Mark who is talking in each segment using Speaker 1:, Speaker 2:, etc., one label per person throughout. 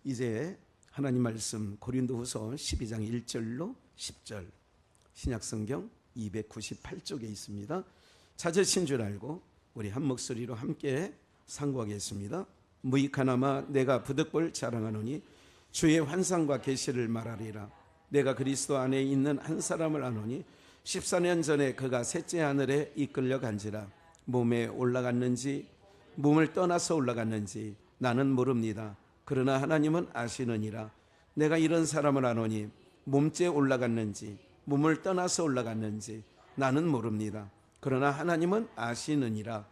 Speaker 1: 이제 하나님 말씀 고린도후서 12장 1절로 10절 신약성경 298쪽에 있습니다. 찾으신 줄 알고 우리 한 목소리로 함께 상고하겠습니다. 무익하나마 내가 부득불 자랑하노니 주의 환상과 계시를 말하리라. 내가 그리스도 안에 있는 한 사람을 아노니 14년 전에 그가 셋째 하늘에 이끌려 간지라. 몸에 올라갔는지 몸을 떠나서 올라갔는지 나는 모릅니다. 그러나 하나님은 아시느니라. 내가 이런 사람을 아노니 몸째 올라갔는지 몸을 떠나서 올라갔는지 나는 모릅니다. 그러나 하나님은 아시느니라.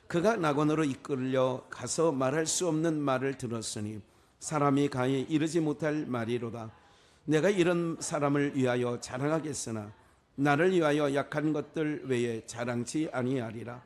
Speaker 1: 그가 낙원으로 이끌려 가서 말할 수 없는 말을 들었으니 사람이 가히 이르지 못할 말이로다. 내가 이런 사람을 위하여 자랑하겠으나 나를 위하여 약한 것들 외에 자랑치 아니하리라.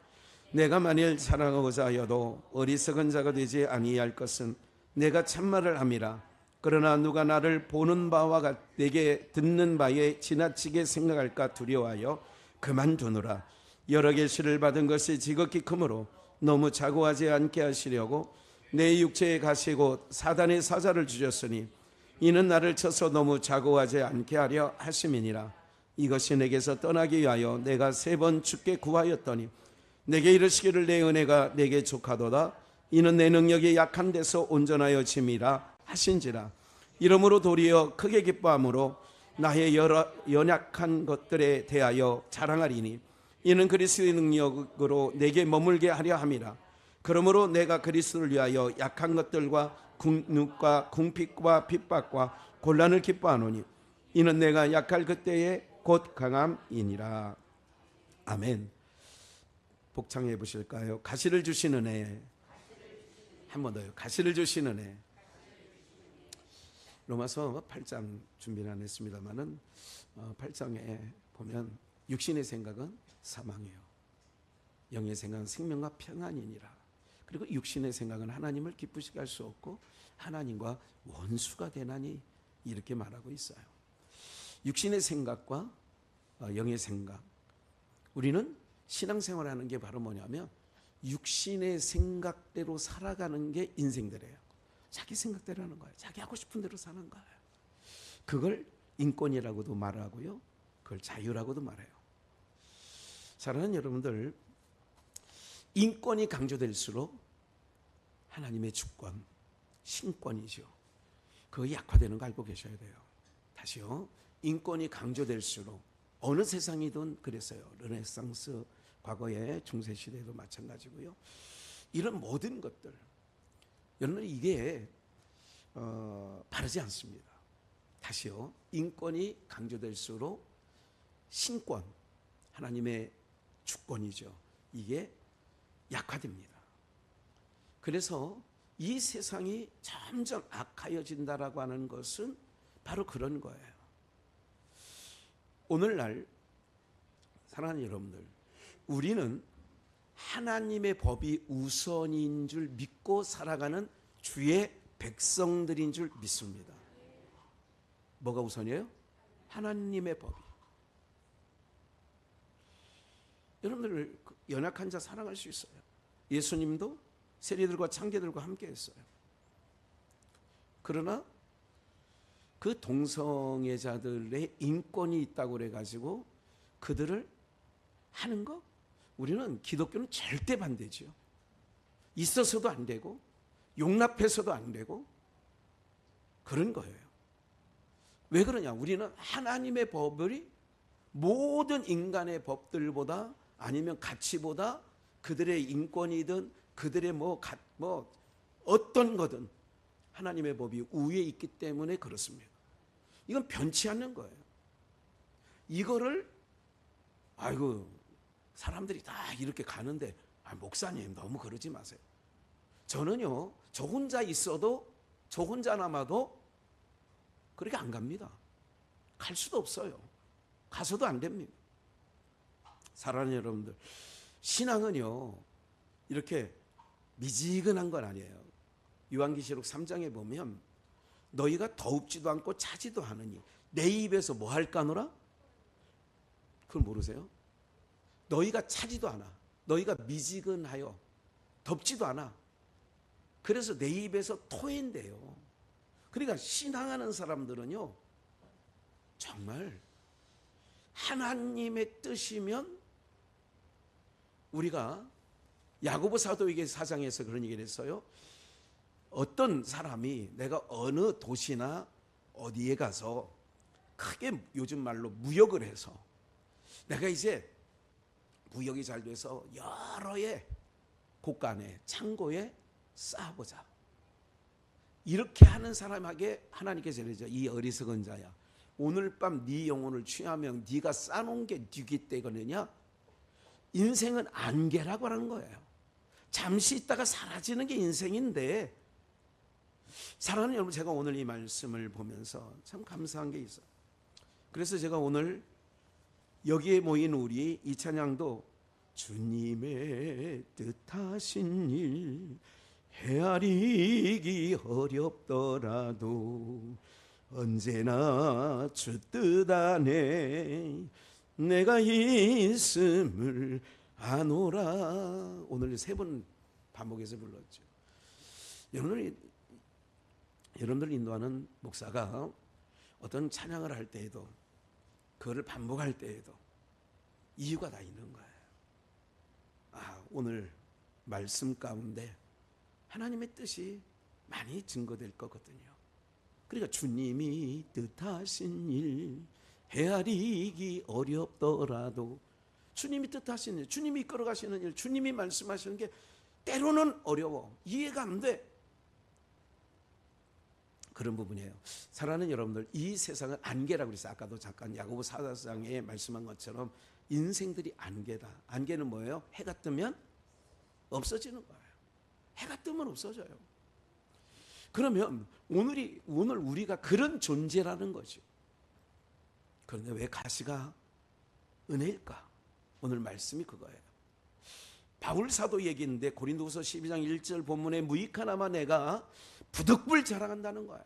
Speaker 1: 내가 만일 자랑하고자 하여도 어리석은 자가 되지 아니할 것은 내가 참말을 함이라. 그러나 누가 나를 보는 바와 내게 듣는 바에 지나치게 생각할까 두려워하여 그만두노라. 여러 계시를 받은 것이 지극히 크므로 너무 자고하지 않게 하시려고 내 육체에 가시고 사단의 사자를 주셨으니 이는 나를 쳐서 너무 자고하지 않게 하려 하심이니라. 이것이 내게서 떠나기 위하여 내가 3번 주께 구하였더니 내게 이르시기를 내 은혜가 내게 족하도다. 이는 내 능력이 약한 데서 온전하여 짐이라 하신지라. 이러므로 도리어 크게 기뻐함으로 나의 여러 연약한 것들에 대하여 자랑하리니 이는 그리스도의 능력으로 내게 머물게 하려 함이라. 그러므로 내가 그리스도를 위하여 약한 것들과 궁핍과 궁핍과 핍박과 곤란을 기뻐하노니 이는 내가 약할 그때에 곧 강함이니라. 아멘. 복창해 보실까요? 가시를 주시는 애. 한 번 더요. 가시를 주시는 애. 로마서 8장 준비는 안 했습니다만은 8장에 보면 육신의 생각은 사망이요 영의 생각은 생명과 평안이니라. 그리고 육신의 생각은 하나님을 기쁘시게 할 수 없고 하나님과 원수가 되나니 이렇게 말하고 있어요. 육신의 생각과 영의 생각. 우리는 신앙생활하는 게 바로 뭐냐면 육신의 생각대로 살아가는 게 인생들이에요. 자기 생각대로 하는 거예요. 자기 하고 싶은 대로 사는 거예요. 그걸 인권이라고도 말하고요. 그걸 자유라고도 말해요. 사랑하는 여러분들, 인권이 강조될수록 하나님의 주권, 신권이죠. 그거 약화되는 거 알고 계셔야 돼요. 다시요. 인권이 강조될수록 어느 세상이든 그랬어요. 르네상스 과거의 중세시대도 마찬가지고요. 이런 모든 것들 여러분 이게 바르지 않습니다. 다시요. 인권이 강조될수록 신권, 하나님의 주권이죠. 이게 약화됩니다. 그래서 이 세상이 점점 악하여진다라고 하는 것은 바로 그런 거예요. 오늘날 사랑하는 여러분들, 우리는 하나님의 법이 우선인 줄 믿고 살아가는 주의 백성들인 줄 믿습니다. 뭐가 우선이에요? 하나님의 법이. 여러분들 연약한 자 사랑할 수 있어요. 예수님도 세리들과 창기들과 함께 했어요. 그러나 그 동성애자들의 인권이 있다고 그래가지고 그들을 하는 거? 우리는 기독교는 절대 반대죠. 있어서도 안 되고 용납해서도 안 되고 그런 거예요. 왜 그러냐? 우리는 하나님의 법을 모든 인간의 법들보다 아니면 가치보다 그들의 인권이든 그들의 뭐 어떤 거든 하나님의 법이 우위에 있기 때문에 그렇습니다. 이건 변치 않는 거예요. 이거를 아이고 사람들이 다 이렇게 가는데 목사님 너무 그러지 마세요. 저는요 저 혼자 있어도 저 혼자 남아도 그렇게 안 갑니다. 갈 수도 없어요. 가서도 안 됩니다. 사랑하는 여러분들, 신앙은요 이렇게 미지근한 건 아니에요. 요한계시록 3장에 보면 너희가 더웁지도 않고 차지도 않으니 내 입에서 뭐 할까노라? 그걸 모르세요? 너희가 차지도 않아. 너희가 미지근하여 덥지도 않아. 그래서 내 입에서 토해낸대요. 그러니까 신앙하는 사람들은요, 정말 하나님의 뜻이면, 우리가 야고보 사도에게 4장에서 그런 얘기를 했어요. 어떤 사람이 내가 어느 도시나 어디에 가서 크게 요즘 말로 무역을 해서 내가 이제 무역이 잘 돼서 여러의 곳간에 창고에 쌓아보자, 이렇게 하는 사람에게 하나님께서 이러죠. 이 어리석은 자야, 오늘 밤 네 영혼을 취하면 네가 쌓아놓은 게 네기 때거느냐. 인생은 안개라고 하는 거예요. 잠시 있다가 사라지는 게 인생인데, 사랑하는 여러분, 제가 오늘 이 말씀을 보면서 참 감사한 게 있어요. 그래서 제가 오늘 여기에 모인 우리 이 찬양도 주님의 뜻하신 일 헤아리기 어렵더라도 언제나 주 뜻 안에 내가 있음을 아노라. 오늘 3번 반복해서 불렀죠. 여러분들 인도하는 목사가 어떤 찬양을 할 때에도, 그거를 반복할 때에도 이유가 다 있는 거예요. 오늘 말씀 가운데 하나님의 뜻이 많이 증거될 거거든요. 그러니까 주님이 뜻하신 일 헤아리기 어렵더라도, 주님이 뜻하신 일, 주님이 이끌어가시는 일, 주님이 말씀하시는 게 때로는 어려워, 이해가 안 돼, 그런 부분이에요. 사랑하는 여러분들, 이 세상은 안개라고 그랬어요. 아까도 잠깐 야고보 4장에 말씀한 것처럼 인생들이 안개다. 안개는 뭐예요? 해가 뜨면 없어지는 거예요. 해가 뜨면 없어져요. 그러면 오늘 우리가 그런 존재라는 거죠. 그런데 왜 가시가 은혜일까? 오늘 말씀이 그거예요. 바울 사도 얘기인데 고린도후서 12장 1절 본문에 무익하나마 내가 부득불 자랑한다는 거예요.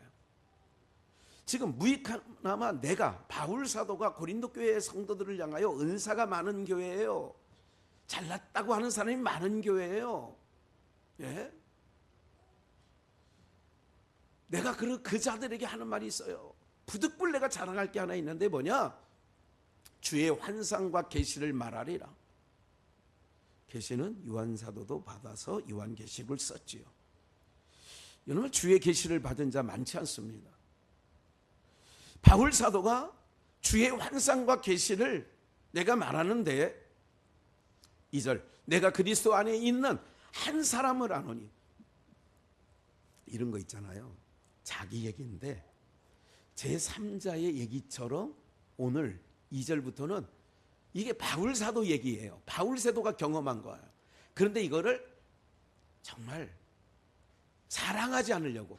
Speaker 1: 지금 무익하나마 내가, 바울 사도가 고린도 교회의 성도들을 향하여 은사가 많은 교회예요. 잘났다고 하는 사람이 많은 교회예요. 예? 내가 그 자들에게 하는 말이 있어요. 부득불 내가 자랑할 게 하나 있는데 뭐냐? 주의 환상과 계시를 말하리라. 계시는 요한 사도도 받아서 요한 계시를 썼지요. 여러분, 주의 계시를 받은 자 많지 않습니다. 바울 사도가 주의 환상과 계시를 내가 말하는데, 2절 내가 그리스도 안에 있는 한 사람을 아노니, 이런 거 있잖아요. 자기 얘기인데 제3자의 얘기처럼 오늘 2절부터는 이게 바울 사도 얘기예요. 바울 사도가 경험한 거예요. 그런데 이거를 정말 자랑하지 않으려고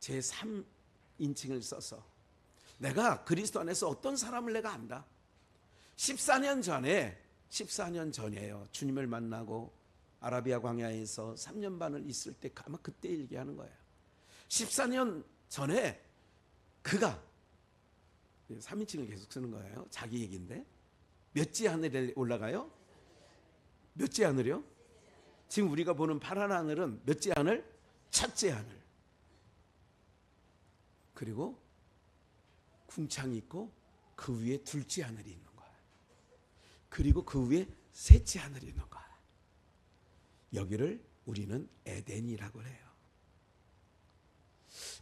Speaker 1: 제3인칭을 써서, 내가 그리스도 안에서 어떤 사람을 내가 안다. 14년 전이에요. 주님을 만나고 아라비아 광야에서 3년 반을 있을 때 아마 그때 얘기하는 거예요. 14년 전에 그가 3인칭을 계속 쓰는 거예요. 자기 얘기인데 몇째 하늘에 올라가요? 몇째 하늘이요? 지금 우리가 보는 파란 하늘은 몇째 하늘? 첫째 하늘. 그리고 궁창이 있고 그 위에 둘째 하늘이 있는 거예요. 그리고 그 위에 셋째 하늘이 있는 거예요. 여기를 우리는 에덴이라고 해요.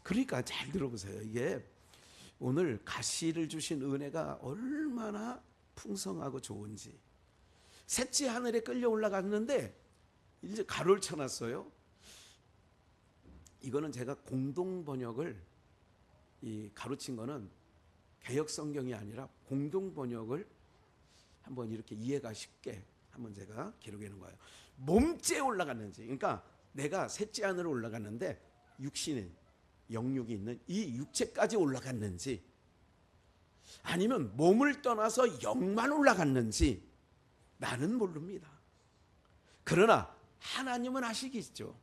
Speaker 1: 그러니까 잘 들어보세요. 이게 오늘 가시를 주신 은혜가 얼마나 풍성하고 좋은지. 셋째 하늘에 끌려 올라갔는데 이제 가로를 쳐놨어요. 이거는 제가 공동 번역을, 이 가로친 거는 개역 성경이 아니라 공동 번역을 한번 이렇게 이해가 쉽게 한번 제가 기록해 놓은 거예요. 몸째 올라갔는지, 그러니까 내가 셋째 하늘로 올라갔는데 육신인 영육이 있는 이 육체까지 올라갔는지, 아니면 몸을 떠나서 영만 올라갔는지 나는 모릅니다. 그러나 하나님은 아시겠죠.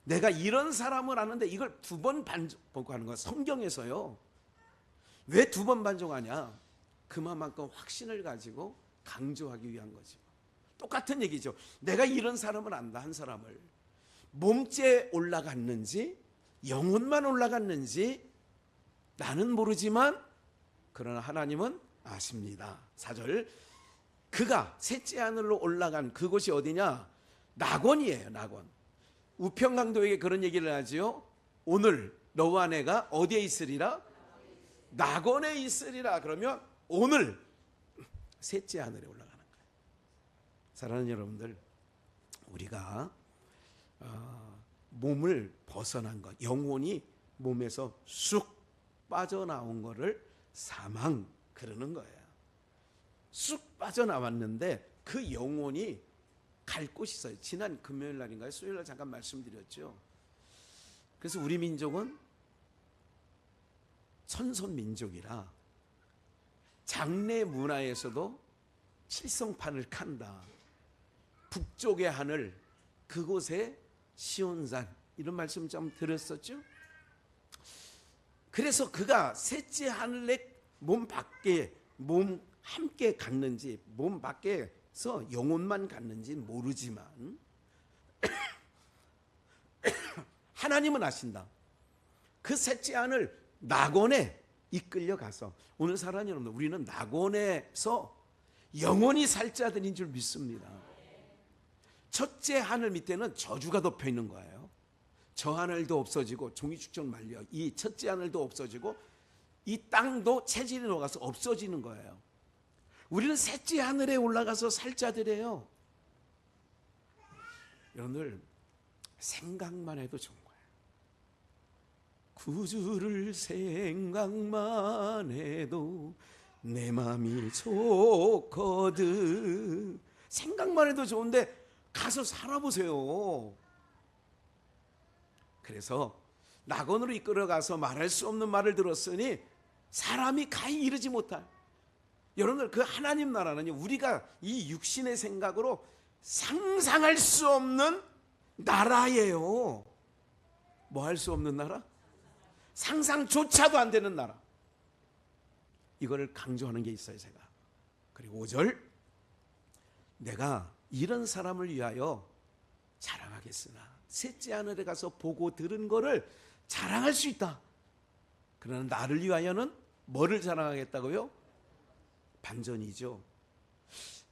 Speaker 1: 내가 이런 사람을 아는데 이걸 2번 반복하는 거야. 성경에서요. 왜 2번 반복하냐? 그만큼 확신을 가지고 강조하기 위한 거죠. 똑같은 얘기죠. 내가 이런 사람을 안다. 한 사람을 몸째 올라갔는지 영혼만 올라갔는지 나는 모르지만 그러나 하나님은 아십니다. 4절, 그가 셋째 하늘로 올라간 그곳이 어디냐? 낙원이에요. 낙원. 우평강도에게 그런 얘기를 하지요. 오늘 너와 내가 어디에 있으리라? 낙원에 있으리라. 그러면 오늘 셋째 하늘에 올라가는 거예요. 사랑하는 여러분들, 우리가 몸을 벗어난 것, 영혼이 몸에서 쑥 빠져나온 거를 사망 그러는 거예요. 쑥 빠져나왔는데 그 영혼이 갈 곳이 있어요. 지난 금요일 날인가요? 수요일 날 잠깐 말씀드렸죠. 그래서 우리 민족은 천선 민족이라 장례 문화에서도 칠성판을 칸다. 북쪽의 하늘, 그곳에 시온산, 이런 말씀 좀 드렸었죠. 그래서 그가 셋째 하늘에 몸 함께 갔는지, 몸 밖에서 영혼만 갔는지 모르지만 하나님은 아신다. 그 셋째 하늘 낙원에 이끌려 가서, 오늘 사랑하는 여러분, 우리는 낙원에서 영원히 살 자들인 줄 믿습니다. 첫째 하늘 밑에는 저주가 덮여 있는 거예요. 저 하늘도 없어지고 종이축적 말려, 이 첫째 하늘도 없어지고 이 땅도 체질이 녹아서 없어지는 거예요. 우리는 셋째 하늘에 올라가서 살 자들이에요. 여러분들 생각만 해도 좋은 거예요. 구주를 생각만 해도 내 맘이 좋거든. 생각만 해도 좋은데 가서 살아보세요. 그래서 낙원으로 이끌어가서 말할 수 없는 말을 들었으니 사람이 가히 이르지 못할, 여러분들 그 하나님 나라는요, 우리가 이 육신의 생각으로 상상할 수 없는 나라예요. 뭐 할 수 없는 나라? 상상조차도 안 되는 나라. 이거를 강조하는 게 있어요, 제가. 그리고 5절, 내가 이런 사람을 위하여 자랑하겠으나 셋째 하늘에 가서 보고 들은 거를 자랑할 수 있다. 그러나 나를 위하여는 뭐를 자랑하겠다고요? 반전이죠.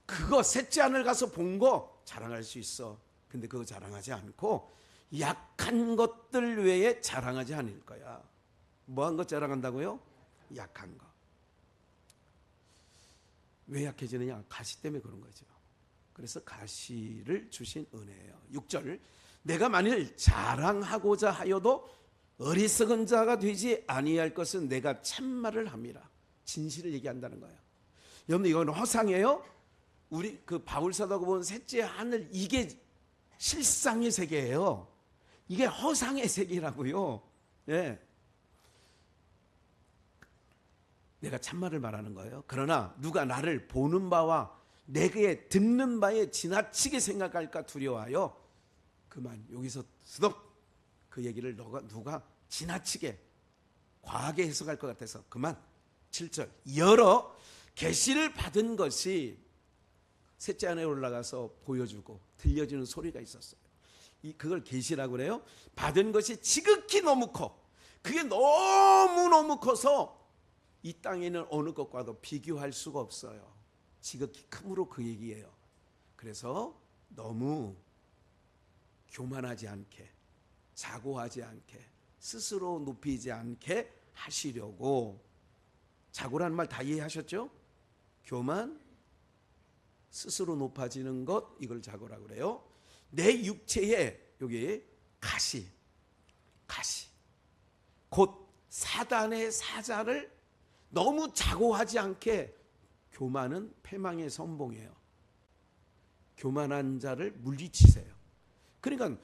Speaker 1: 그거 셋째 하늘 가서 본 거 자랑할 수 있어. 근데 그거 자랑하지 않고 약한 것들 외에 자랑하지 않을 거야. 뭐한 것 자랑한다고요? 약한 거. 왜 약해지느냐? 가시 때문에 그런 거죠. 그래서 가시를 주신 은혜예요. 6절, 내가 만일 자랑하고자 하여도 어리석은 자가 되지 아니할 것은 내가 참말을 함이라. 진실을 얘기한다는 거예요. 여러분, 이건 허상이에요. 우리 그 바울 사도가 본 셋째 하늘, 이게 실상의 세계예요. 이게 허상의 세계라고요. 예. 내가 참말을 말하는 거예요. 그러나 누가 나를 보는 바와 내게 듣는 바에 지나치게 생각할까 두려워하여 그만, 여기서 스톱. 그 얘기를 누가 지나치게 과하게 해석할 것 같아서 그만. 7절, 여러 계시를 받은 것이 셋째 하늘에 올라가서 보여주고 들려주는 소리가 있었어요. 그걸 계시라고 그래요. 받은 것이 지극히 너무 커. 그게 너무너무 커서 이 땅에 있는 어느 것과도 비교할 수가 없어요. 지극히 크므로 그 얘기예요. 그래서 너무 교만하지 않게, 자고하지 않게, 스스로 높이지 않게 하시려고. 자고라는 말 다 이해하셨죠? 교만, 스스로 높아지는 것, 이걸 자고라고 그래요. 내 육체에 여기 가시, 곧 사단의 사자를 너무 자고하지 않게. 교만은 패망의 선봉이에요. 교만한 자를 물리치세요. 그러니까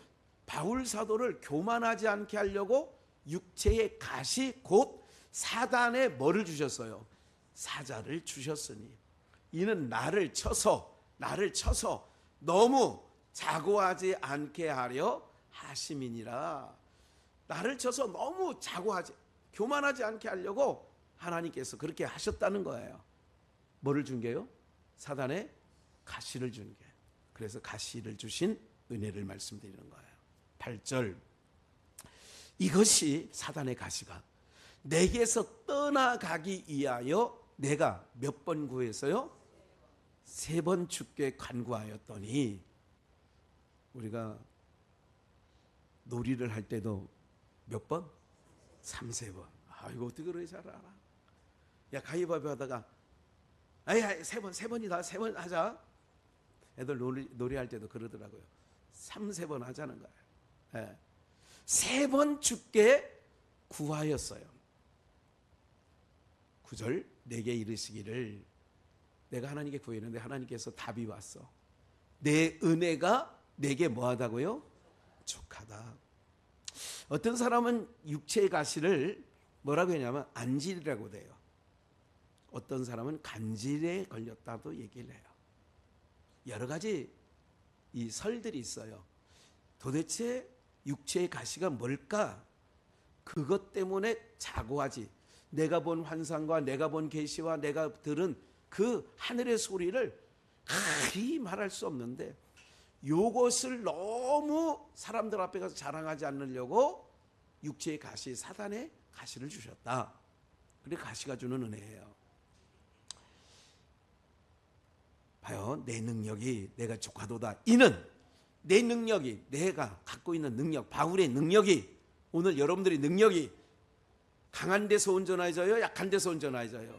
Speaker 1: 바울 사도를 교만하지 않게 하려고 육체의 가시, 곧 사단의 뭐를 주셨어요? 사자를 주셨으니 이는 나를 쳐서 너무 자고하지 않게 하려 하심이니라. 나를 쳐서 너무 교만하지 않게 하려고 하나님께서 그렇게 하셨다는 거예요. 뭐를 준 게요? 사단의 가시를 준 게. 그래서 가시를 주신 은혜를 말씀드리는 거예요. 8절, 이것이 사단의 가시가 내게서 떠나가기 위하여 내가 몇 번 구해서요? 3번 주께 간구하였더니, 우리가 놀이를 할 때도 몇 번? 3-4번. 이거 어떻게 그래 잘 알아. 야, 가위바위보 하다가 아이 3번이다. 3번 하자. 애들 놀이할 때도 그러더라고요. 3-4번 하자는 거예요. 예. 3번 주께 구하였어요. 9절, 내게 이르시기를, 내가 하나님께 구했는데 하나님께서 답이 왔어. 내 은혜가 내게 뭐하다고요? 족하다. 어떤 사람은 육체의 가시를 뭐라고 했냐면 안질이라고 돼요. 어떤 사람은 간질에 걸렸다도 얘기를 해요. 여러 가지 이 설들이 있어요. 도대체 육체의 가시가 뭘까? 그것 때문에 자고하지. 내가 본 환상과 내가 본 계시와 내가 들은 그 하늘의 소리를 가히 말할 수 없는데, 요것을 너무 사람들 앞에 가서 자랑하지 않으려고 육체의 가시, 사단의 가시를 주셨다. 그게 가시가 주는 은혜예요. 봐요. 내 능력이 내가 족하도다. 이는 내 능력이, 내가 갖고 있는 능력, 바울의 능력이, 오늘 여러분들의 능력이 강한 데서 온전해져요? 약한 데서 온전해져요?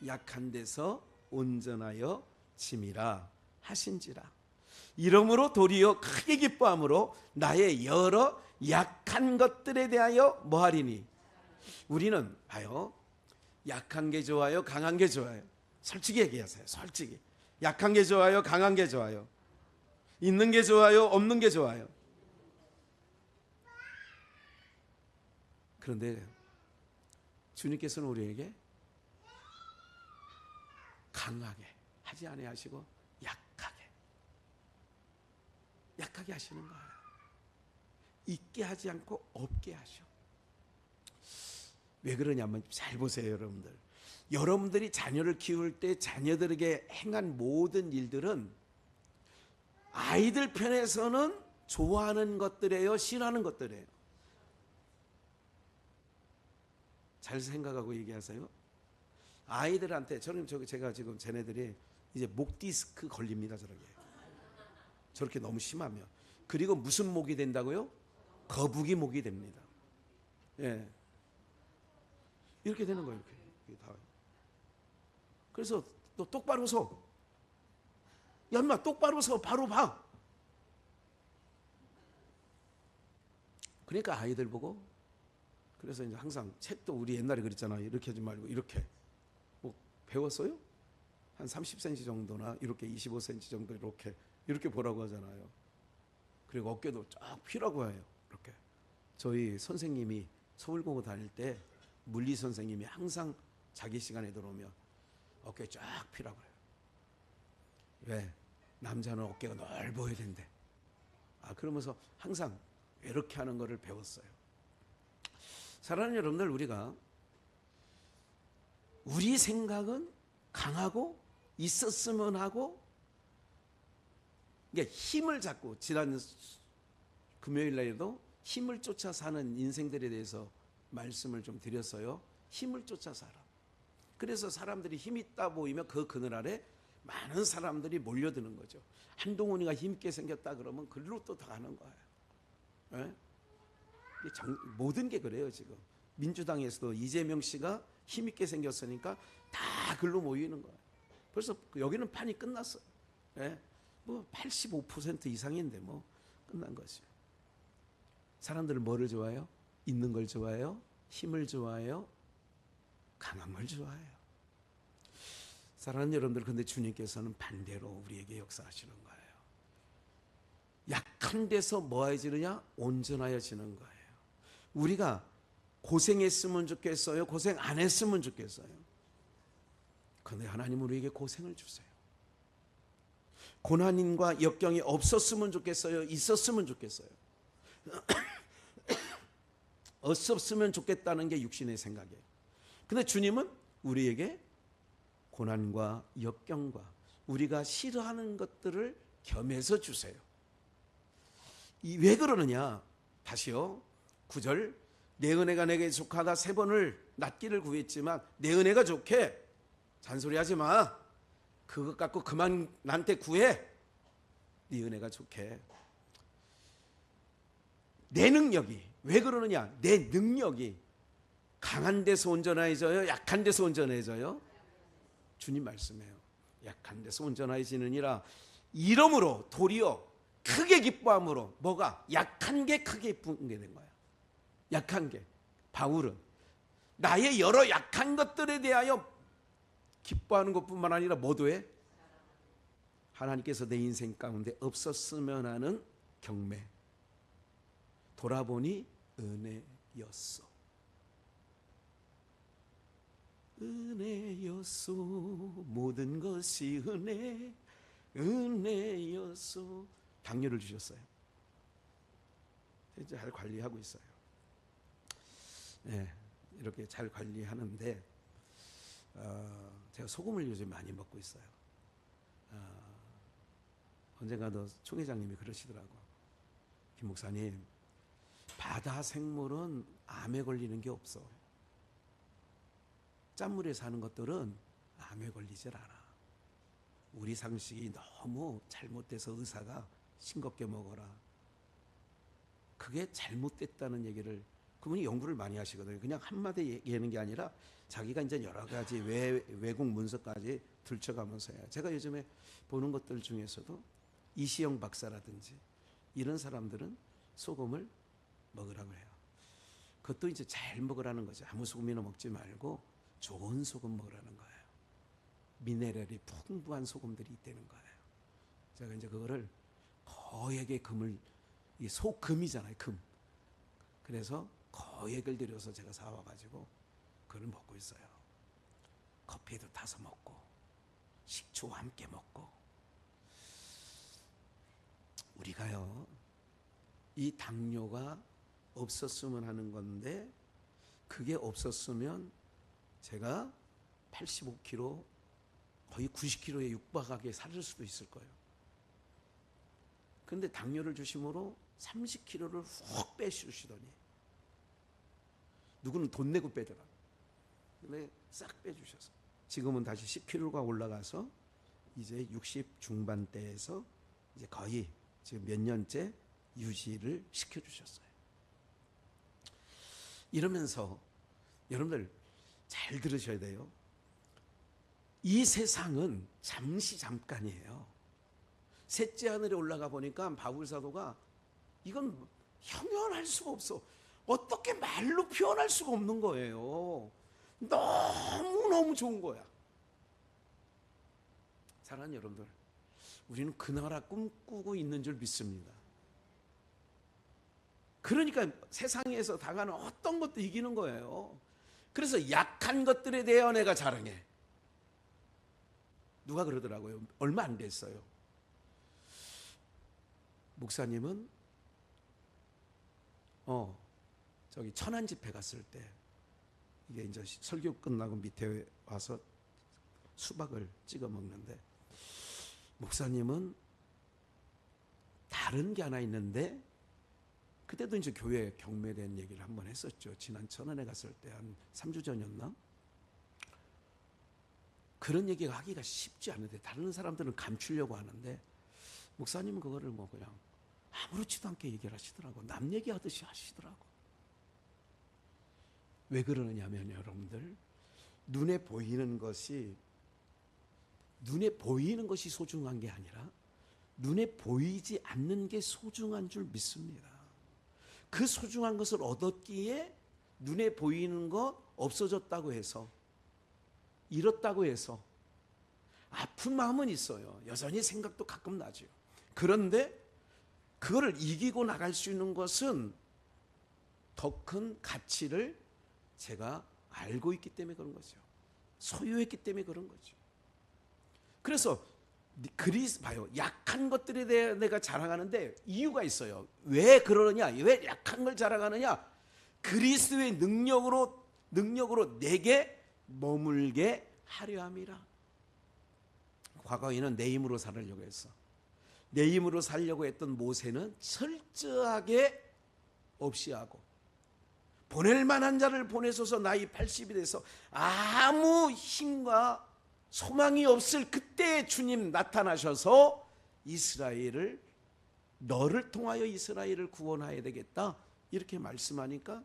Speaker 1: 약한 데서 온전하여 짐이라 하신지라. 이러므로 도리어 크게 기뻐함으로 나의 여러 약한 것들에 대하여 뭐하리니. 우리는 봐요. 약한 게 좋아요? 강한 게 좋아요? 솔직히 얘기하세요. 솔직히. 약한 게 좋아요? 강한 게 좋아요? 있는 게 좋아요? 없는 게 좋아요? 그런데 주님께서는 우리에게 강하게 하지 아니하시고 약하게 하시는 거예요. 있게 하지 않고 없게 하셔. 왜 그러냐면 잘 보세요, 여러분들. 여러분들이 자녀를 키울 때 자녀들에게 행한 모든 일들은 아이들 편에서는 좋아하는 것들이에요, 싫어하는 것들이에요? 잘 생각하고 얘기하세요. 아이들한테, 제가 지금 쟤네들이 이제 목 디스크 걸립니다. 저렇게 너무 심하면. 그리고 무슨 목이 된다고요? 거북이 목이 됩니다. 예. 이렇게 되는 거예요. 이렇게 다. 그래서 너 똑바로 서. 야, 인마 똑바로 서. 바로 봐. 그러니까 아이들 보고, 그래서 이제 항상 책도 우리 옛날에 그랬잖아요. 이렇게 하지 말고 이렇게. 뭐 배웠어요? 한 30cm 정도나 이렇게 25cm 정도 이렇게 보라고 하잖아요. 그리고 어깨도 쫙 펴라고 해요. 이렇게. 저희 선생님이 서울공고 다닐 때 물리 선생님이 항상 자기 시간에 들어오면 어깨 쫙 펴라고 해요. 왜? 남자는 어깨가 넓어야 된대. 그러면서 항상 이렇게 하는 거를 배웠어요. 사랑하는 여러분들, 우리 생각은 강하고 있었으면 하고, 그러니까 힘을 잡고, 지난 금요일 날에도 힘을 쫓아 사는 인생들에 대해서 말씀을 좀 드렸어요. 힘을 쫓아 살아. 그래서 사람들이 힘 있다 보이면 그 그늘 아래 많은 사람들이 몰려드는 거죠. 한동훈이가 힘있게 생겼다 그러면 글로 또 다 가는 거예요. 네? 모든 게 그래요. 지금 민주당에서도 이재명 씨가 힘있게 생겼으니까 다 글로 모이는 거예요. 벌써 여기는 판이 끝났어요. 네? 뭐 85% 이상인데 뭐 끝난 거죠. 사람들은 뭐를 좋아해요? 있는 걸 좋아해요? 힘을 좋아해요? 강한 걸 좋아해요? 사랑하는 여러분들, 근데 주님께서는 반대로 우리에게 역사하시는 거예요. 약한 데서 뭐해지느냐? 온전하여지는 거예요. 우리가 고생했으면 좋겠어요? 고생 안 했으면 좋겠어요? 그런데 하나님은 우리에게 고생을 주세요. 고난과 역경이 없었으면 좋겠어요? 있었으면 좋겠어요? 없었으면 좋겠다는 게 육신의 생각이에요. 근데 주님은 우리에게 고난과 역경과 우리가 싫어하는 것들을 겸해서 주세요. 왜 그러느냐? 다시요. 9절 내 은혜가 내게 족하다 3번을 낫기를 구했지만 내 은혜가 좋게 잔소리하지 마. 그것 갖고 그만 나한테 구해. 네 은혜가 좋게. 내 능력이 왜 그러느냐? 내 능력이 강한 데서 온전해져요? 약한 데서 온전해져요? 주님 말씀해요. 약한 데서 온전해지느니라. 이러므로 도리어 크게 기뻐함으로 뭐가? 약한 게 크게 기쁘게 된 거야. 약한 게. 바울은 나의 여러 약한 것들에 대하여 기뻐하는 것뿐만 아니라 뭐도 해? 하나님께서 내 인생 가운데 없었으면 하는 경매. 돌아보니 은혜였어. 은혜였소. 모든 것이 은혜였소. 당뇨를 주셨어요. 이제 잘 관리하고 있어요. 네, 이렇게 잘 관리하는데 제가 소금을 요즘 많이 먹고 있어요. 언젠가도 총회장님이 그러시더라고. 김 목사님, 바다 생물은 암에 걸리는 게 없어. 짠물에 사는 것들은 암에 걸리질 않아. 우리 상식이 너무 잘못돼서 의사가 싱겁게 먹어라. 그게 잘못됐다는 얘기를 그분이 연구를 많이 하시거든요. 그냥 한마디 얘기하는 게 아니라 자기가 이제 여러 가지 외국 문서까지 들춰가면서 해요. 제가 요즘에 보는 것들 중에서도 이시영 박사라든지 이런 사람들은 소금을 먹으라고 해요. 그것도 이제 잘 먹으라는 거죠. 아무 소금이나 먹지 말고 좋은 소금 먹으라는 거예요. 미네랄이 풍부한 소금들이 있다는 거예요. 제가 이제 그거를 거액의 금을, 이 소금이잖아요, 금. 그래서 거액을 들여서 제가 사와가지고 그걸 먹고 있어요. 커피에도 타서 먹고 식초와 함께 먹고. 우리가요, 이 당뇨가 없었으면 하는 건데 그게 없었으면 제가 85kg 거의 90kg에 육박하게 살 수도 있을 거예요. 그런데 당뇨를 주심으로 30kg를 훅 빼주시더니 누구는 돈 내고 빼더라. 근데 싹 빼주셔서 지금은 다시 10kg가 올라가서 이제 60 중반대에서 이제 거의 지금 몇 년째 유지를 시켜주셨어요. 이러면서 여러분들 잘 들으셔야 돼요. 이 세상은 잠깐이에요. 셋째 하늘에 올라가 보니까 바울 사도가 이건 형용할 수가 없어. 어떻게 말로 표현할 수가 없는 거예요. 너무너무 좋은 거야. 사랑하는 여러분들, 우리는 그 나라 꿈꾸고 있는 줄 믿습니다. 그러니까 세상에서 당하는 어떤 것도 이기는 거예요. 그래서 약한 것들에 대해 내가 자랑해. 누가 그러더라고요. 얼마 안 됐어요. 목사님은 저기 천안 집회 갔을 때 이게 이제 설교 끝나고 밑에 와서 수박을 찍어 먹는데 목사님은 다른 게 하나 있는데 그때도 이제 교회 경매된 얘기를 한번 했었죠. 지난 천안에 갔을 때 한 3주 전이었나? 그런 얘기가 하기가 쉽지 않은데 다른 사람들은 감추려고 하는데 목사님은 그거를 뭐 그냥 아무렇지도 않게 얘기를 하시더라고. 남 얘기하듯이 하시더라고. 왜 그러느냐면 여러분들 눈에 보이는 것이 소중한 게 아니라 눈에 보이지 않는 게 소중한 줄 믿습니다. 그 소중한 것을 얻었기에 눈에 보이는 거 없어졌다고 해서 잃었다고 해서 아픈 마음은 있어요. 여전히 생각도 가끔 나죠. 그런데 그거를 이기고 나갈 수 있는 것은 더 큰 가치를 제가 알고 있기 때문에 그런 거죠. 소유했기 때문에 그런 거죠. 그래서 봐요. 약한 것들에 대해 내가 자랑하는데 이유가 있어요. 왜 그러느냐? 왜 약한 걸 자랑하느냐? 그리스도의 능력으로 내게 머물게 하려 함이라. 과거에는 내 힘으로 살려고 했어. 내 힘으로 살려고 했던 모세는 철저하게 없이 하고 보낼 만한 자를 보내소서. 나이 80이 돼서 아무 힘과 소망이 없을 그때 주님 나타나셔서 이스라엘을, 너를 통하여 이스라엘을 구원해야 되겠다 이렇게 말씀하니까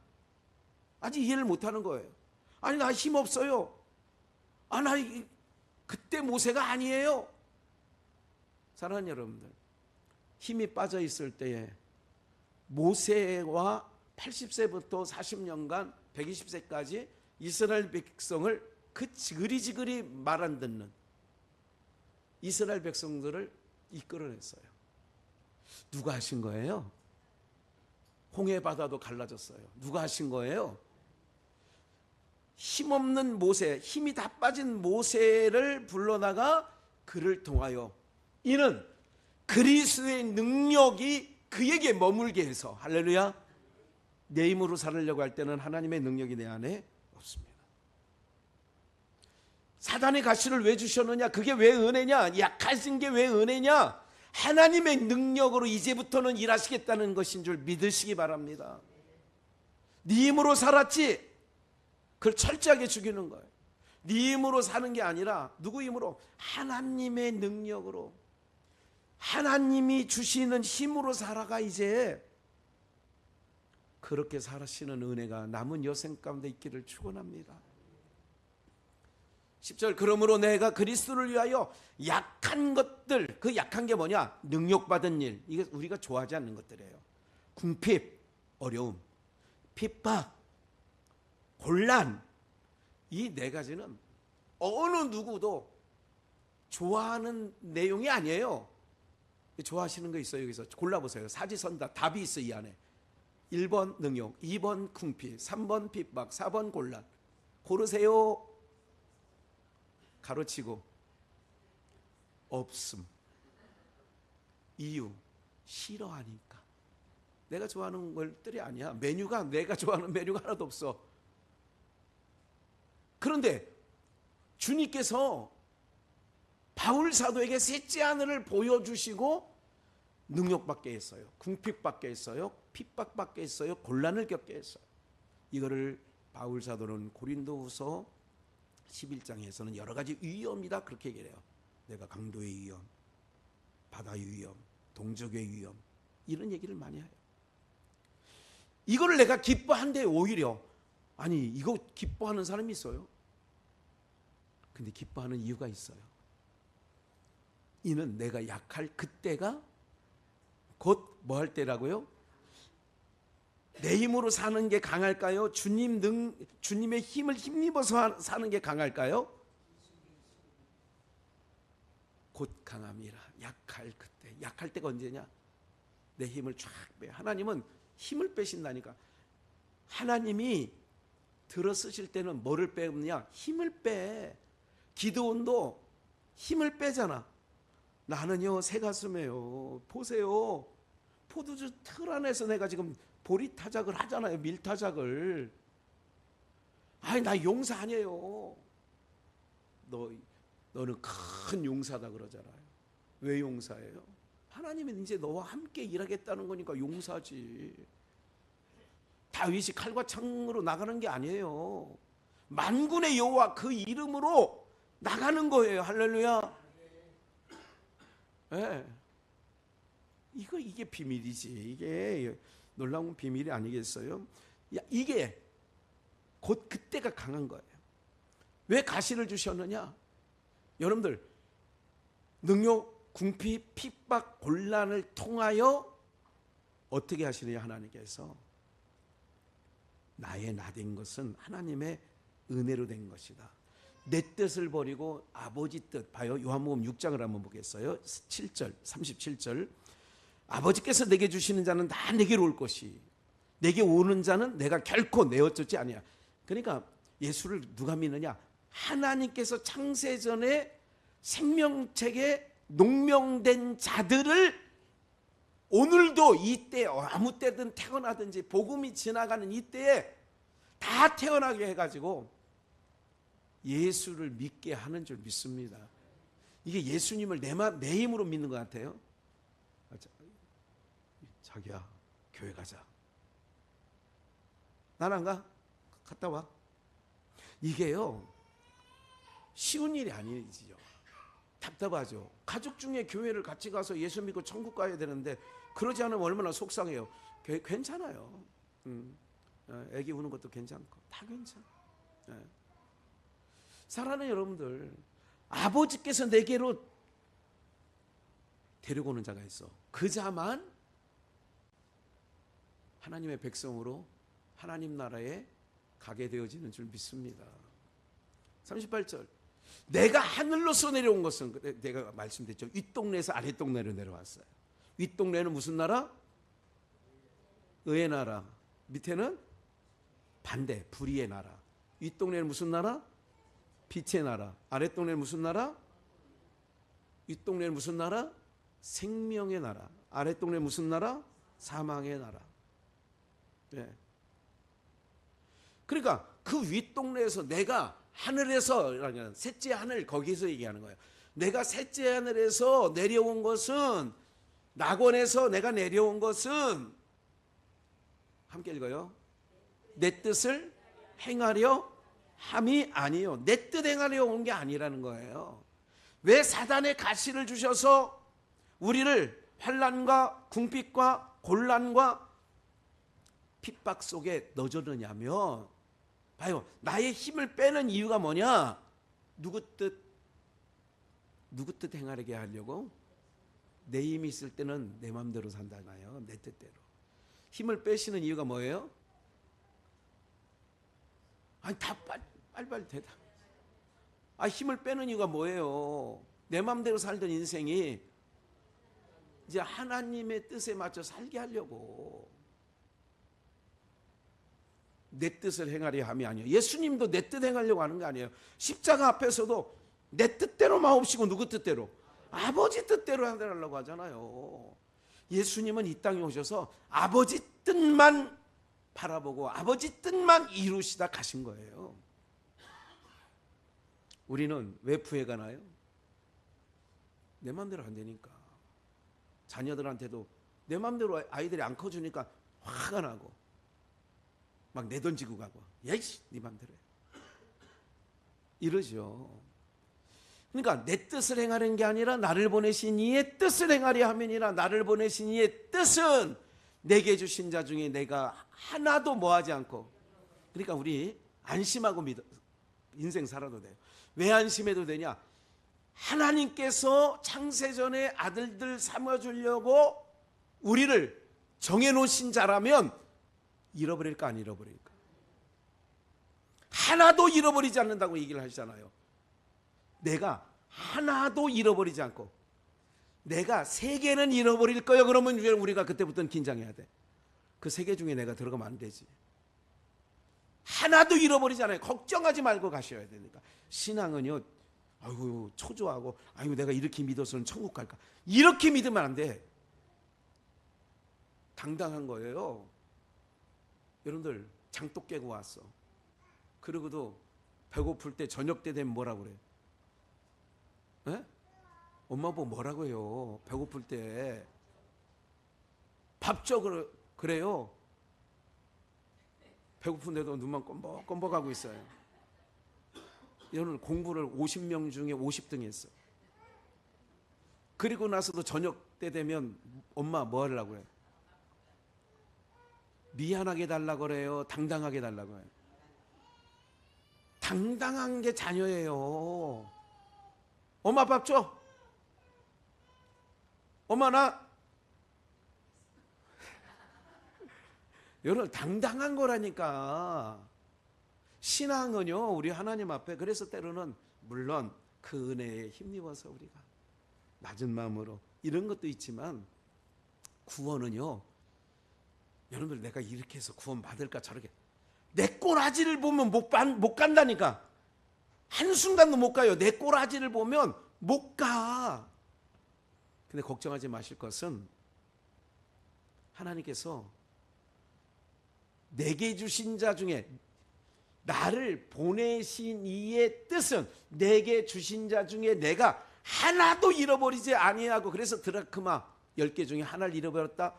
Speaker 1: 아직 이해를 못하는 거예요. 아니 나 힘 없어요. 나 그때 모세가 아니에요. 사랑하는 여러분들, 힘이 빠져 있을 때에 모세와 80세부터 40년간 120세까지 이스라엘 백성을 그 지그리지그리 말 안 듣는 이스라엘 백성들을 이끌어냈어요. 누가 하신 거예요? 홍해 바다도 갈라졌어요. 누가 하신 거예요? 힘없는 모세, 힘이 다 빠진 모세를 불러다가 그를 통하여, 이는 그리스도의 능력이 그에게 머물게 해서, 할렐루야, 내 힘으로 살으려고 할 때는 하나님의 능력이 내 안에 없습니다. 사단의 가시를 왜 주셨느냐? 그게 왜 은혜냐? 약하신 게 왜 은혜냐? 하나님의 능력으로 이제부터는 일하시겠다는 것인 줄 믿으시기 바랍니다. 네 힘으로 살았지? 그걸 철저하게 죽이는 거예요. 네 힘으로 사는 게 아니라 누구 힘으로? 하나님의 능력으로, 하나님이 주시는 힘으로 살아가. 이제 그렇게 사시는 은혜가 남은 여생 가운데 있기를 축원합니다. 10절, 그러므로 내가 그리스도를 위하여 약한 것들, 그 약한 게 뭐냐? 능력받은 일, 이게 우리가 좋아하지 않는 것들이에요. 궁핍, 어려움, 핍박, 곤란, 이 네 가지는 어느 누구도 좋아하는 내용이 아니에요. 좋아하시는 거 있어요? 여기서 골라보세요. 사지선다, 답이 있어 이 안에. 1번 능욕, 2번 궁핍, 3번 핍박, 4번 곤란. 고르세요. 가로치고 없음. 이유, 싫어하니까. 내가 좋아하는 것들이 아니야. 메뉴가, 내가 좋아하는 메뉴가 하나도 없어. 그런데 주님께서 바울 사도에게 셋째 하늘을 보여주시고 능력받게 했어요. 궁핍받게 했어요. 핍박받게 했어요. 곤란을 겪게 했어요. 이거를 바울 사도는 고린도후서 11장에서는 여러 가지 위험이다 그렇게 얘기해요. 내가 강도의 위험, 바다의 위험, 동족의 위험, 이런 얘기를 많이 해요. 이거를 내가 기뻐한데 오히려, 아니 이거 기뻐하는 사람이 있어요. 근데 기뻐하는 이유가 있어요. 이는 내가 약할 그때가 곧 뭐 할 때라고요? 내 힘으로 사는 게 강할까요? 주님의 힘을 힘입어서 사는 게 강할까요? 곧 강함이라. 약할 그때. 약할 때가 언제냐? 내 힘을 쫙 빼. 하나님은 힘을 빼신다니까. 하나님이 들어 쓰실 때는 뭐를 빼느냐? 힘을 빼. 기드온도 힘을 빼잖아. 나는요 새 가슴에요. 보세요. 포도주 틀 안에서 내가 지금 보리타작을 하잖아요. 밀타작을. 아니 나 용사 아니에요. 너는 큰 용사다 그러잖아요. 왜 용사예요? 하나님은 이제 너와 함께 일하겠다는 거니까 용사지. 다윗이 칼과 창으로 나가는 게 아니에요. 만군의 여호와 그 이름으로 나가는 거예요. 할렐루야. 네. 이게 비밀이지. 이게 놀라운 비밀이 아니겠어요? 이게 곧 그때가 강한 거예요. 왜 가시를 주셨느냐? 여러분들, 능욕, 궁핍, 핍박, 곤란을 통하여 어떻게 하시느냐? 하나님께서 나의 나 된 것은 하나님의 은혜로 된 것이다. 내 뜻을 버리고 아버지 뜻. 봐요. 요한복음 6장을 한번 보겠어요. 7절, 37절. 아버지께서 내게 주시는 자는 다 내게로 올 것이, 내게 오는 자는 내가 결코 내어쫓지 아니야. 그러니까 예수를 누가 믿느냐? 하나님께서 창세전에 생명책에 농명된 자들을 오늘도 이때 아무 때든 태어나든지 복음이 지나가는 이때에 다 태어나게 해가지고 예수를 믿게 하는 줄 믿습니다. 이게 예수님을 내 힘으로 믿는 것 같아요. 자기야 교회 가자. 나랑 가? 갔다 와. 이게요 쉬운 일이 아니지요. 답답하죠. 가족 중에 교회를 같이 가서 예수 믿고 천국 가야 되는데 그러지 않으면 얼마나 속상해요. 괜찮아요. 애기 우는 것도 괜찮고 다 괜찮아. 사랑하는 여러분들, 아버지께서 내게로 데리고 오는 자가 있어. 그 자만 하나님의 백성으로 하나님 나라에 가게 되어지는 줄 믿습니다. 38절, 내가 하늘로서 내려온 것은, 내가 말씀드렸죠, 윗동네에서 아랫동네로 내려왔어요. 윗동네는 무슨 나라? 의의 나라. 밑에는 반대, 불의의 나라. 윗동네는 무슨 나라? 빛의 나라. 아랫동네는 무슨 나라? 윗동네는 무슨 나라? 생명의 나라. 아랫동네는 무슨 나라? 사망의 나라. 네. 그러니까 그 윗동네에서 내가 하늘에서, 셋째 하늘, 거기서 얘기하는 거예요. 내가 셋째 하늘에서 내려온 것은, 낙원에서 내가 내려온 것은, 함께 읽어요. 내 뜻을 행하려 함이 아니요. 내 뜻 행하려 온 게 아니라는 거예요. 왜 사단의 가시를 주셔서 우리를 환난과 궁핍과 곤란과 핍박 속에 넣어줬느냐면, 봐요, 나의 힘을 빼는 이유가 뭐냐? 누구 뜻 행하게 하려고? 내 힘이 있을 때는 내 마음대로 산다나요? 내 뜻대로. 힘을 빼시는 이유가 뭐예요? 아니, 다 빨리빨리 대답. 힘을 빼는 이유가 뭐예요? 내 마음대로 살던 인생이 이제 하나님의 뜻에 맞춰 살게 하려고. 내 뜻을 행하려 함이 아니에요. 예수님도 내 뜻 행하려고 하는 거 아니에요. 십자가 앞에서도 내 뜻대로 마옵시고 누구 뜻대로? 아버지 뜻대로 하려고 하잖아요. 예수님은 이 땅에 오셔서 아버지 뜻만 바라보고 아버지 뜻만 이루시다 가신 거예요. 우리는 왜 부해가 나요? 내 마음대로 안 되니까. 자녀들한테도 내 마음대로 아이들이 안 커주니까 화가 나고 막 내던지고 가고, 야이씨 네 맘대로 해, 이러죠. 그러니까 내 뜻을 행하는 게 아니라 나를 보내신 이의 뜻을 행하려 함이니라. 나를 보내신 이의 뜻은 내게 주신 자 중에 내가 하나도 뭐하지 않고. 그러니까 우리 안심하고 인생 살아도 돼요. 왜 안심해도 되냐? 하나님께서 창세전에 아들들 삼아주려고 우리를 정해놓으신 자라면 잃어버릴까 안 잃어버릴까? 하나도 잃어버리지 않는다고 얘기를 하시잖아요. 내가 하나도 잃어버리지 않고, 내가 세 개는 잃어버릴 거야. 그러면 우리가 그때부터는 긴장해야 돼. 그 세 개 중에 내가 들어가면 안 되지. 하나도 잃어버리지 않아요. 걱정하지 말고 가셔야 되니까. 신앙은요, 아이고 초조하고, 아이고 내가 이렇게 믿어서는 천국 갈까, 이렇게 믿으면 안 돼. 당당한 거예요. 여러분들 장독 깨고 왔어. 그러고도 배고플 때, 저녁 때 되면 뭐라고 그래? 에? 엄마 보고 뭐라고 해요? 배고플 때 밥 줘 그래요. 배고픈데도 눈만 껌뻑껌뻑하고 있어요. 여러분 공부를 50명 중에 50등 했어. 그리고 나서도 저녁 때 되면 엄마 뭐 하려고 그래? 미안하게 달라고 그래요? 당당하게 달라고 해요? 당당한 게 자녀예요. 엄마 밥 줘. 엄마 나. 여러분 당당한 거라니까. 신앙은요, 우리 하나님 앞에, 그래서 때로는 물론 그 은혜에 힘입어서 우리가 낮은 마음으로 이런 것도 있지만, 구원은요, 여러분들 내가 이렇게 해서 구원 받을까 저렇게, 내 꼬라지를 보면 못 간다니까. 한순간도 못 가요. 내 꼬라지를 보면 못 가. 근데 걱정하지 마실 것은, 하나님께서 내게 주신 자 중에, 나를 보내신 이의 뜻은 내게 주신 자 중에 내가 하나도 잃어버리지 아니하고, 그래서 드라크마 10개 중에 하나를 잃어버렸다,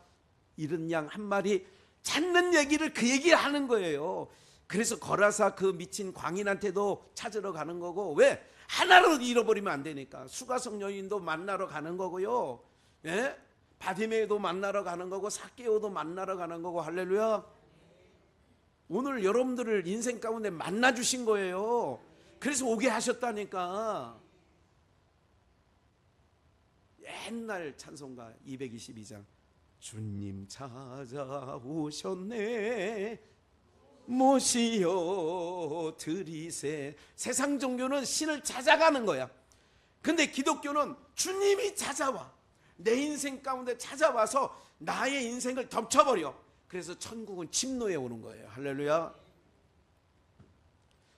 Speaker 1: 잃은 양 한 마리 찾는 얘기를 그 얘기를 하는 거예요. 그래서 거라사 그 미친 광인한테도 찾으러 가는 거고, 왜? 하나로 잃어버리면 안 되니까. 수가성 여인도 만나러 가는 거고요. 예? 바디메이도 만나러 가는 거고, 삭개오도 만나러 가는 거고. 할렐루야. 오늘 여러분들을 인생 가운데 만나 주신 거예요. 그래서 오게 하셨다니까. 옛날 찬송가 222장. 주님 찾아오셨네 모시어 드리세. 세상 종교는 신을 찾아가는 거야. 근데 기독교는 주님이 찾아와. 내 인생 가운데 찾아와서 나의 인생을 덮쳐버려. 그래서 천국은 침노에 오는 거예요. 할렐루야.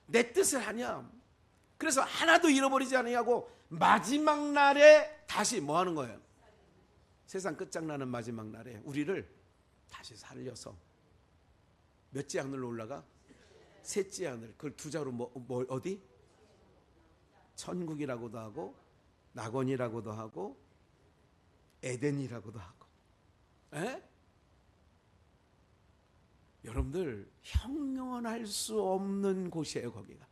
Speaker 1: 내 뜻을 하냐. 그래서 하나도 잃어버리지 않으냐고 마지막 날에 다시 뭐 하는 거예요? 세상 끝장나는 마지막 날에 우리를 다시 살려서 몇째 하늘로 올라가? 셋째 하늘. 그걸 두 자로 뭐 어디? 천국이라고도 하고 낙원이라고도 하고 에덴이라고도 하고. 에? 여러분들 형용할 수 없는 곳이에요. 거기가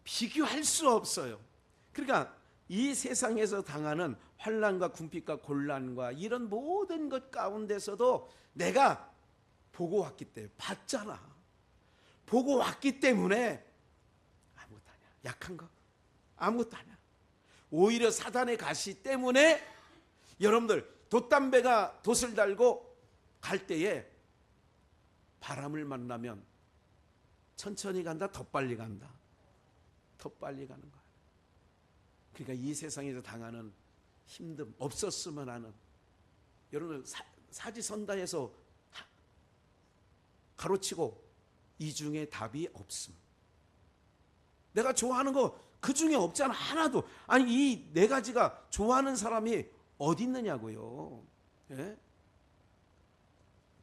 Speaker 1: 비교할 수 없어요. 그러니까 이 세상에서 당하는 환난과 궁핍과 곤란과 이런 모든 것 가운데서도 내가 보고 왔기 때문에, 봤잖아. 보고 왔기 때문에 아무것도 아니야. 약한 거 아무것도 아니야. 오히려 사단의 가시 때문에 여러분들 돛담배가 돛을 달고 갈 때에 바람을 만나면 천천히 간다, 더 빨리 간다. 더 빨리 가는 거야. 그러니까 이 세상에서 당하는 힘듦 없었으면 하는, 여러분 사지선다해서 가로치고 이 중에 답이 없음. 내가 좋아하는 거 그 중에 없잖아. 하나도. 아니 이 네 가지가 좋아하는 사람이 어디 있느냐고요. 예?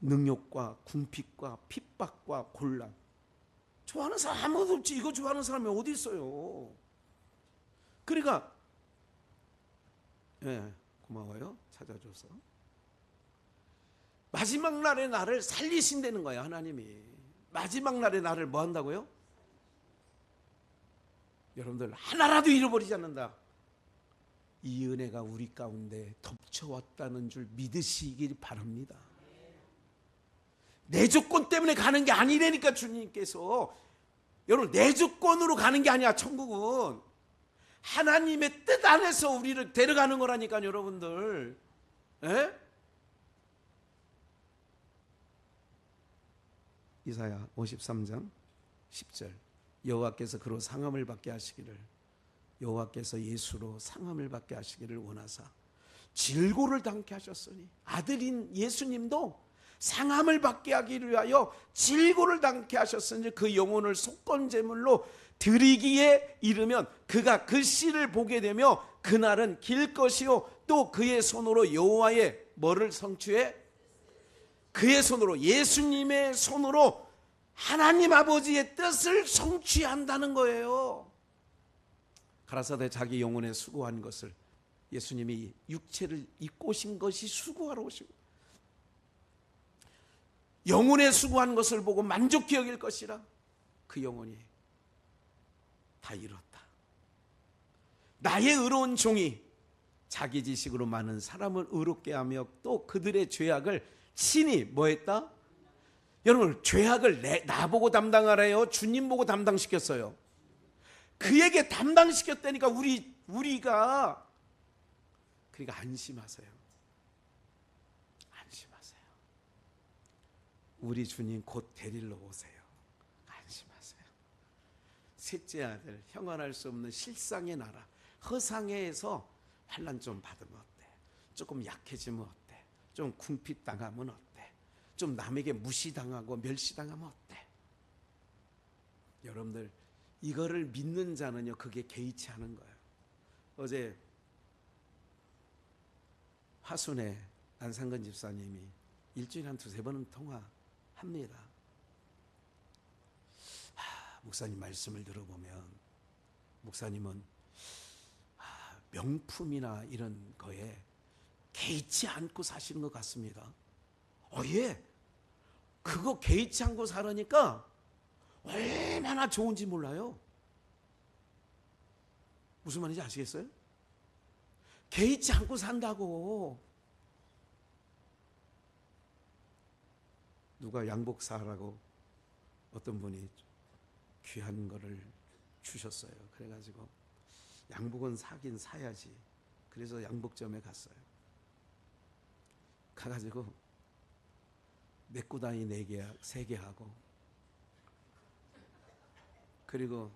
Speaker 1: 능욕과 궁핍과 핍박과 곤란. 좋아하는 사람 아무도 없지. 이거 좋아하는 사람이 어디 있어요. 그러니까 고마워요. 찾아줘서. 마지막 날에 나를 살리신다는 거예요. 하나님이. 마지막 날에 나를 뭐 한다고요? 여러분들 하나라도 잃어버리지 않는다. 이 은혜가 우리 가운데 덮쳐왔다는 줄 믿으시길 바랍니다. 내 조건 때문에 가는 게 아니라니까. 주님께서 여러분 내 조건으로 가는 게 아니야. 천국은 하나님의 뜻 안에서 우리를 데려가는 거라니까요. 여러분들. 에? 이사야 53장 10절. 여호와께서 그로 상함을 받게 하시기를, 여호와께서 예수로 상함을 받게 하시기를 원하사 질고를 당케 하셨으니, 아들인 예수님도 상함을 받게 하기를 위하여 질고를 당케 하셨으니 그 영혼을 속건제물로 드리기에 이르면 그가 그 씨를 보게 되며 그날은 길 것이요 또 그의 손으로 여호와의 뭐를 성취해? 그의 손으로, 예수님의 손으로 하나님 아버지의 뜻을 성취한다는 거예요. 가라사대 자기 영혼에 수고한 것을, 예수님이 육체를 입고 오신 것이 수고하러 오시고 영혼에 수고한 것을 보고 만족히 여길 것이라. 그 영혼이 다 이뤘다. 나의 의로운 종이 자기 지식으로 많은 사람을 의롭게 하며 또 그들의 죄악을 친히 뭐 했다? 여러분 죄악을 나보고 담당하래요? 주님 보고 담당시켰어요? 그에게 담당시켰다니까. 우리가 그러니까 안심하세요. 안심하세요. 우리 주님 곧 데리러 오세요. 안심하세요. 셋째 아들, 형언할 수 없는 실상의 나라 허상에서 환난 좀 받으면 어때? 조금 약해지면 어때? 좀 궁핍당하면 어때? 좀 남에게 무시당하고 멸시당하면 어때? 여러분들 이거를 믿는 자는요 그게 개의치 않은 거예요. 어제 화순에 안상근 집사님이 일주일에 한 두세 번은 통화합니다. 목사님 말씀을 들어보면 목사님은 명품이나 이런 거에 개의치 않고 사시는 것 같습니다. 예. 그거 개의치 않고 살으니까 얼마나 좋은지 몰라요. 무슨 말인지 아시겠어요? 개의치 않고 산다고. 누가 양복 사라고 어떤 분이 귀한 거를 주셨어요. 그래가지고 양복은 사긴 사야지. 그래서 양복점에 갔어요. 가가지고 내꾸다이 4개, 3개 하고, 그리고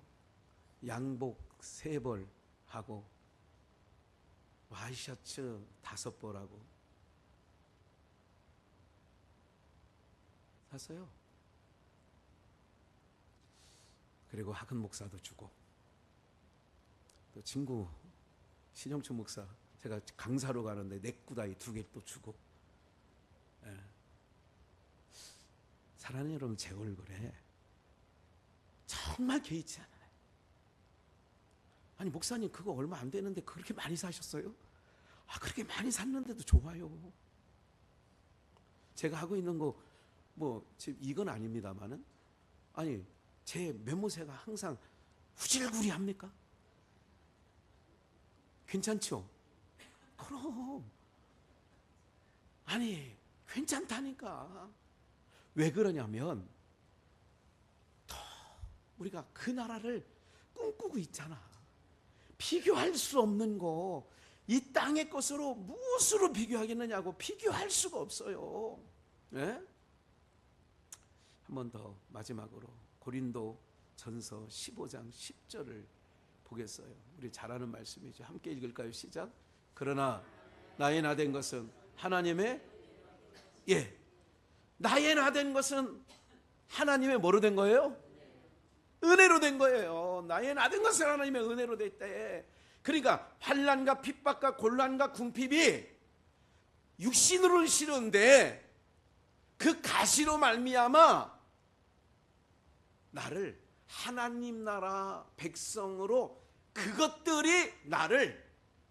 Speaker 1: 양복 3벌 하고, 와이셔츠 5벌 하고 샀어요. 그리고 하근 목사도 주고, 또 친구 신영춘 목사, 제가 강사로 가는데 내꾸다이 2개 또 주고. 예. 사랑하는 여러분, 제 얼굴에 정말 개의치 않아요. 아니 목사님 그거 얼마 안 되는데 그렇게 많이 사셨어요? 아, 그렇게 많이 샀는데도 좋아요. 제가 하고 있는 거 뭐 이건 아닙니다만은, 아니 제 메모새가 항상 후질구리합니까? 괜찮죠? 그럼 아니 괜찮다니까. 왜 그러냐면 더 우리가 그 나라를 꿈꾸고 있잖아. 비교할 수 없는 거, 이 땅의 것으로 무엇으로 비교하겠느냐고. 비교할 수가 없어요. 네? 한 번 더 마지막으로 고린도 전서 15장 10절을 보겠어요. 우리 잘 아는 말씀이죠. 함께 읽을까요? 시작. 그러나 나의 나 된 것은 하나님의, 나의 나 된 것은 하나님의 뭐로 된 거예요? 은혜로 된 거예요. 나의 나 된 것은 하나님의 은혜로 됐대. 그러니까 환난과 핍박과 곤란과 궁핍이 육신으로는 싫은데 그 가시로 말미암아 나를 하나님 나라 백성으로, 그것들이 나를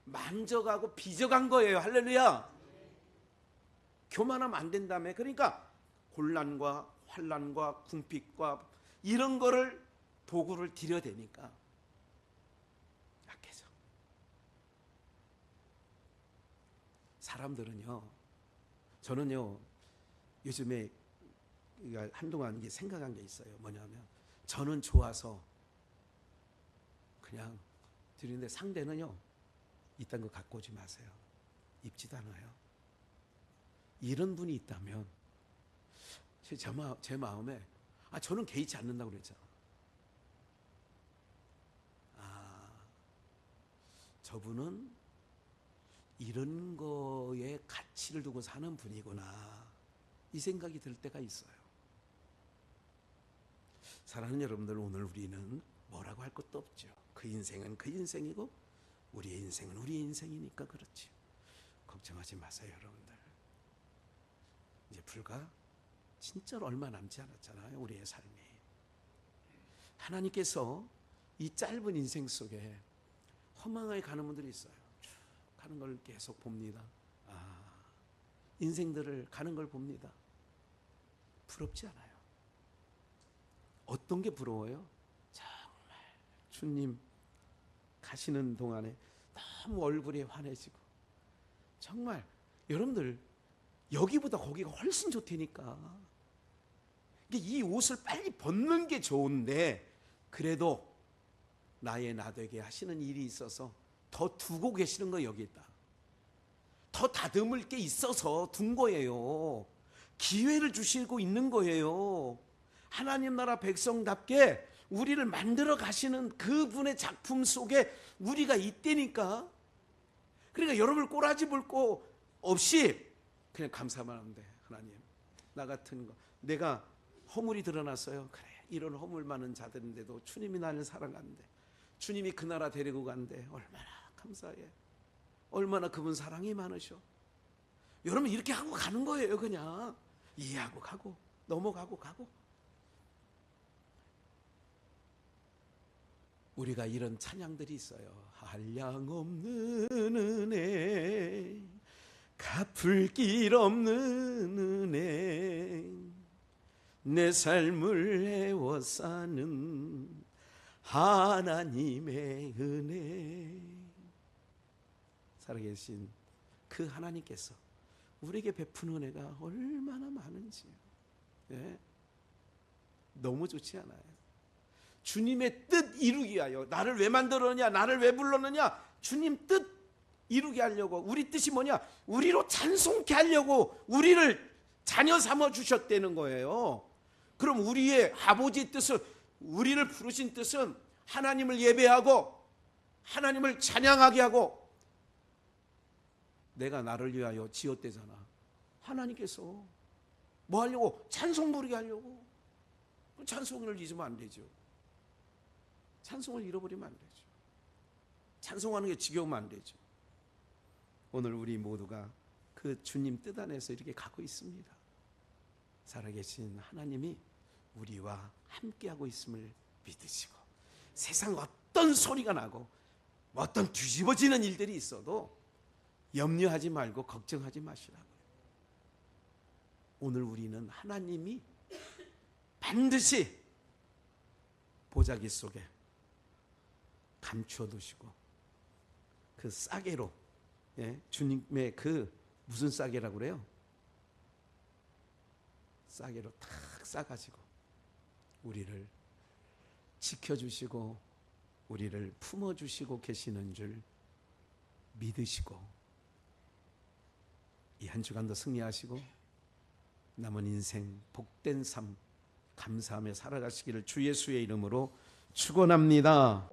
Speaker 1: 만져가고 빚어간 거예요. 할렐루야. 교만하면 안 된다며. 그러니까 곤란과 환난과 궁핍과 이런 거를 도구를 들여대니까 약해져. 사람들은요, 저는요 요즘에 한동안 이게 생각한 게 있어요. 뭐냐면 저는 좋아서 그냥 드리는데 상대는요 이딴 거 갖고 오지 마세요. 입지도 않아요. 이런 분이 있다면 제 마음에 저는 개의치 않는다고 그랬잖아. 저분은 이런 거에 가치를 두고 사는 분이구나, 이 생각이 들 때가 있어요. 사랑하는 여러분들, 오늘 우리는 뭐라고 할 것도 없죠. 그 인생은 그 인생이고 우리의 인생은 우리의 인생이니까 그렇지. 걱정하지 마세요. 여러분들, 이제 불과 진짜로 얼마 남지 않았잖아요. 우리의 삶이. 하나님께서 이 짧은 인생 속에 허망하게 가는 분들이 있어요. 쭉 가는 걸 계속 봅니다. 인생들을 가는 걸 봅니다. 부럽지 않아요. 어떤 게 부러워요? 정말 주님 가시는 동안에 너무 얼굴이 환해지고, 정말 여러분들 여기보다 거기가 훨씬 좋다니까. 이 옷을 빨리 벗는 게 좋은데 그래도 나의 나 되게 하시는 일이 있어서 더 두고 계시는 거, 여기 있다. 더 다듬을 게 있어서 둔 거예요. 기회를 주시고 있는 거예요. 하나님 나라 백성답게 우리를 만들어 가시는 그분의 작품 속에 우리가 있다니까. 그러니까 여러분을 꼬라지 볼 거 없이 그냥 감사만 하면 돼. 하나님, 나 같은 거, 내가 허물이 드러났어요. 그래, 이런 허물 많은 자들인데도 주님이 나를 사랑하는데, 주님이 그 나라 데리고 간대. 얼마나 감사해. 얼마나 그분 사랑이 많으셔. 여러분 이렇게 하고 가는 거예요. 그냥 이해하고 가고 넘어가고 가고. 우리가 이런 찬양들이 있어요. 한량없는 은혜, 갚을 길 없는 은혜, 내 삶을 애워 사는 하나님의 은혜. 살아계신 그 하나님께서 우리에게 베푼 은혜가 얼마나 많은지요. 예? 너무 좋지 않아요? 주님의 뜻 이루기 위하여 나를 왜 만들었느냐, 나를 왜 불렀느냐, 주님 뜻 이루게 하려고. 우리 뜻이 뭐냐? 우리로 찬송케 하려고 우리를 자녀 삼아 주셨다는 거예요. 그럼 우리의 아버지의 뜻은, 우리를 부르신 뜻은 하나님을 예배하고 하나님을 찬양하게 하고, 내가 나를 위하여 지었대잖아. 하나님께서 뭐 하려고? 찬송 부르게 하려고. 찬송을 잊으면 안 되죠. 찬송을 잃어버리면 안 되죠. 찬송하는 게 지겨우면 안 되죠. 오늘 우리 모두가 그 주님 뜻 안에서 이렇게 가고 있습니다. 살아계신 하나님이 우리와 함께하고 있음을 믿으시고, 세상 어떤 소리가 나고 어떤 뒤집어지는 일들이 있어도 염려하지 말고 걱정하지 마시라고요. 오늘 우리는 하나님이 반드시 보자기 속에 감추어 두시고, 그 싸개로, 예, 주님의 그 무슨 싸개라고 그래요? 싸개로 탁 싸가지고 우리를 지켜주시고 우리를 품어주시고 계시는 줄 믿으시고, 이 한 주간도 승리하시고 남은 인생 복된 삶 감사하며 살아가시기를 주 예수의 이름으로 축원합니다.